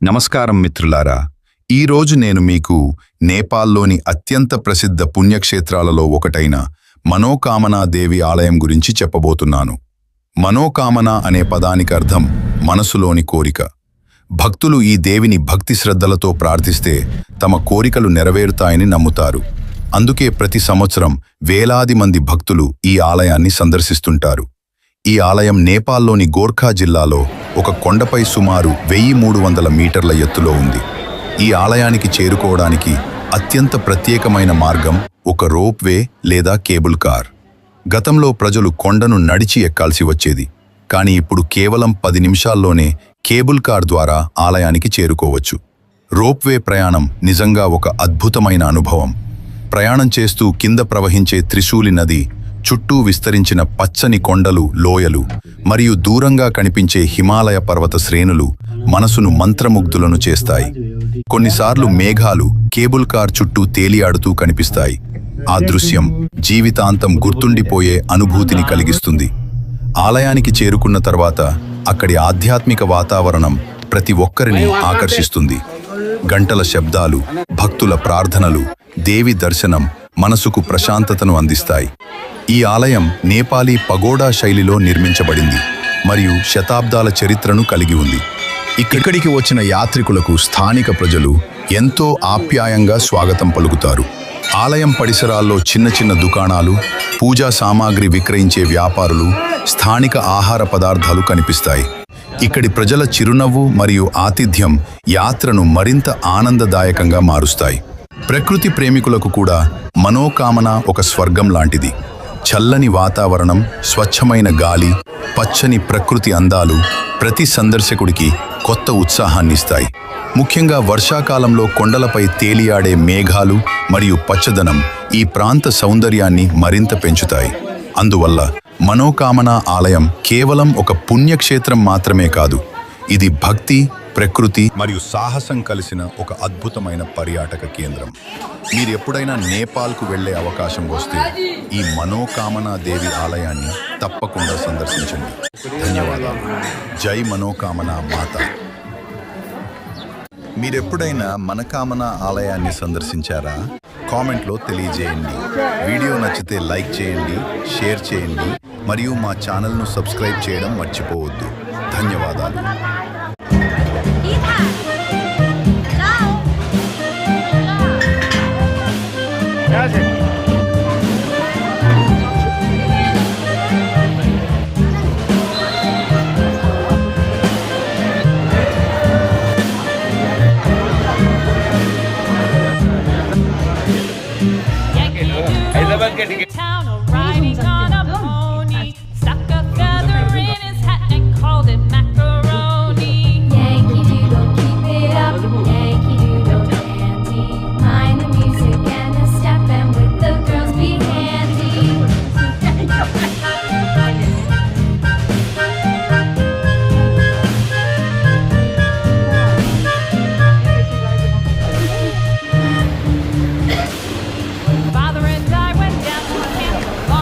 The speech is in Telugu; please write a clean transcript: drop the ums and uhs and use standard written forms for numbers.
నమస్కారం మిత్రులారా, ఈరోజు నేను మీకు నేపాల్లోని అత్యంత ప్రసిద్ధ పుణ్యక్షేత్రాలలో ఒకటైన మనోకామనా దేవి ఆలయం గురించి చెప్పబోతున్నాను. మనోకామన అనే పదానికి అర్థం మనసులోని కోరిక. భక్తులు ఈ దేవిని భక్తి శ్రద్ధలతో ప్రార్థిస్తే తమ కోరికలు నెరవేరుతాయని నమ్ముతారు. అందుకే ప్రతి సంవత్సరం వేలాది మంది భక్తులు ఈ ఆలయాన్ని సందర్శిస్తుంటారు. ఈ ఆలయం నేపాల్లోని గోర్ఖా జిల్లాలో ఒక కొండపై సుమారు 1300 మీటర్ల ఎత్తులో ఉంది. ఈ ఆలయానికి చేరుకోవడానికి అత్యంత ప్రత్యేకమైన మార్గం ఒక రోప్వే లేదా కేబుల్ కార్. గతంలో ప్రజలు కొండను నడిచి ఎక్కాల్సి వచ్చేది, కానీ ఇప్పుడు కేవలం 10 నిమిషాల్లోనే కేబుల్ కార్ ద్వారా ఆలయానికి చేరుకోవచ్చు. రోప్వే ప్రయాణం నిజంగా ఒక అద్భుతమైన అనుభవం. ప్రయాణం చేస్తూ కింద ప్రవహించే త్రిశూలి నది, చుట్టూ విస్తరించిన పచ్చని కొండలు, లోయలు మరియు దూరంగా కనిపించే హిమాలయ పర్వత శ్రేణులు మనసును మంత్రముగ్ధులను చేస్తాయి. కొన్నిసార్లు మేఘాలు కేబుల్ కార్ చుట్టూ తేలియాడుతూ కనిపిస్తాయి. ఆ దృశ్యం జీవితాంతం గుర్తుండిపోయే అనుభూతిని కలిగిస్తుంది. ఆలయానికి చేరుకున్న తర్వాత అక్కడి ఆధ్యాత్మిక వాతావరణం ప్రతి ఒక్కరిని ఆకర్షిస్తుంది. గంటల శబ్దాలు, భక్తుల ప్రార్థనలు, దేవి దర్శనం మనసుకు ప్రశాంతతను అందిస్తాయి. ఈ ఆలయం నేపాలీ పగోడా శైలిలో నిర్మించబడింది మరియు శతాబ్దాల చరిత్రను కలిగి ఉంది. ఇక్కడికి వచ్చిన యాత్రికులకు స్థానిక ప్రజలు ఎంతో ఆప్యాయంగా స్వాగతం పలుకుతారు. ఆలయం పరిసరాల్లో చిన్న చిన్న దుకాణాలు, పూజా సామాగ్రి విక్రయించే వ్యాపారులు, స్థానిక ఆహార పదార్థాలు కనిపిస్తాయి. ఇక్కడి ప్రజల చిరునవ్వు మరియు ఆతిథ్యం యాత్రను మరింత ఆనందదాయకంగా మారుస్తాయి. ప్రకృతి ప్రేమికులకు కూడా మనోకామన ఒక స్వర్గం లాంటిది. చల్లని వాతావరణం, స్వచ్ఛమైన గాలి, పచ్చని ప్రకృతి అందాలు ప్రతి సందర్శకుడికి కొత్త ఉత్సాహాన్నిస్తాయి. ముఖ్యంగా వర్షాకాలంలో కొండలపై తేలియాడే మేఘాలు మరియు పచ్చదనం ఈ ప్రాంత సౌందర్యాన్ని మరింత పెంచుతాయి. అందువల్ల మనోకామన ఆలయం కేవలం ఒక పుణ్యక్షేత్రం మాత్రమే కాదు, ఇది భక్తి, ప్రకృతి మరియు సాహసం కలిసిన ఒక అద్భుతమైన పర్యాటక కేంద్రం. మీరు ఎప్పుడైనా నేపాల్కు వెళ్లే అవకాశం వస్తే ఈ మనోకామనా దేవి ఆలయాన్ని తప్పకుండా సందర్శించండి. ధన్యవాదాలు. జై మనోకామనా మాత. మీరెప్పుడైనా మనోకామనా ఆలయాన్ని సందర్శించారా? కామెంట్లో తెలియజేయండి. వీడియో నచ్చితే లైక్ చేయండి, షేర్ చేయండి మరియు మా ఛానల్ను సబ్స్క్రైబ్ చేయడం మర్చిపోవద్దు. ధన్యవాదాలు. हैदराबाद का टिकट